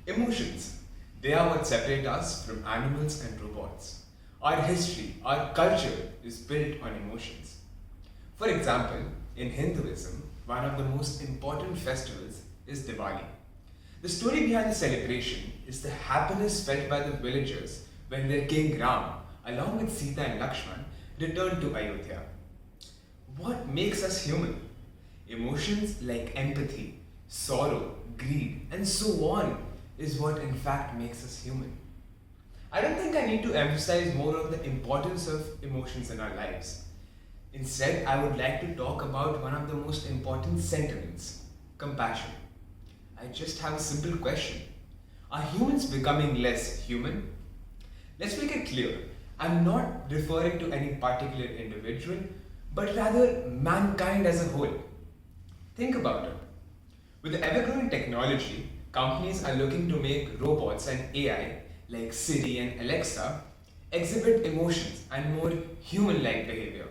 Emotions. They are what separate us from animals and robots. Our history, our culture is built on emotions. For example, in Hinduism, one of the most important festivals is Diwali. The story behind the celebration is the happiness felt by the villagers when their king Ram, along with Sita and Lakshman, returned to Ayodhya. What makes us human? Emotions like empathy, sorrow, greed, and so on is what in fact makes us human. I don't think I need to emphasize more on the importance of emotions in our lives. Instead, I would like to talk about one of the most important sentiments compassion. I just have a simple question. Are humans becoming less human? Let's make it clear. I'm not referring to any particular individual, but rather mankind as a whole. Think about it. With the ever growing technology, companies are looking to make robots and AI like Siri and Alexa exhibit emotions and more human like behavior.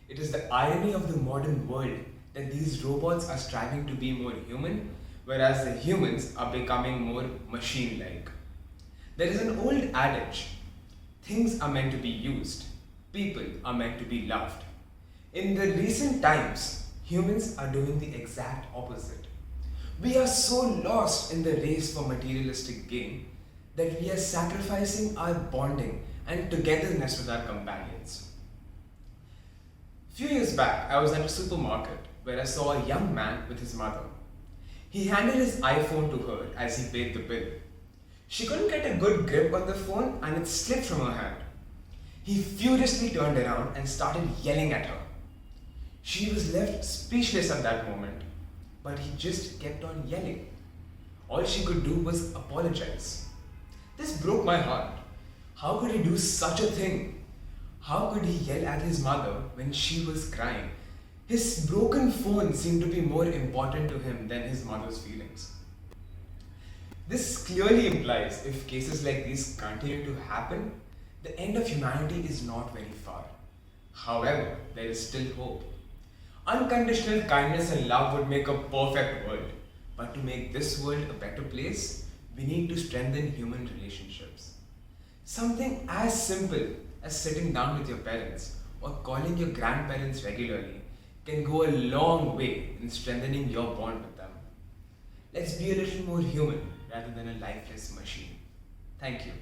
It is the irony of the modern world that these robots are striving to be more human, whereas the humans are becoming more machine like. There is an old adage things are meant to be used, people are meant to be loved. In the recent times, humans are doing the exact opposite. We are so lost in the race for materialistic gain that we are sacrificing our bonding and togetherness with our companions. Few years back, I was at a supermarket where I saw a young man with his mother. He handed his iPhone to her as he paid the bill. She couldn't get a good grip on the phone and it slipped from her hand. He furiously turned around and started yelling at her. She was left speechless at that moment, but he just kept on yelling. All she could do was apologize. This broke my heart. How could he do such a thing? How could he yell at his mother when she was crying? His broken phone seemed to be more important to him than his mother's feelings. This clearly implies if cases like these continue to happen, the end of humanity is not very far. However, there is still hope. Unconditional kindness and love would make a perfect world. But to make this world a better place, we need to strengthen human relationships. Something as simple as sitting down with your parents or calling your grandparents regularly can go a long way in strengthening your bond with them. Let's be a little more human rather than a lifeless machine. Thank you.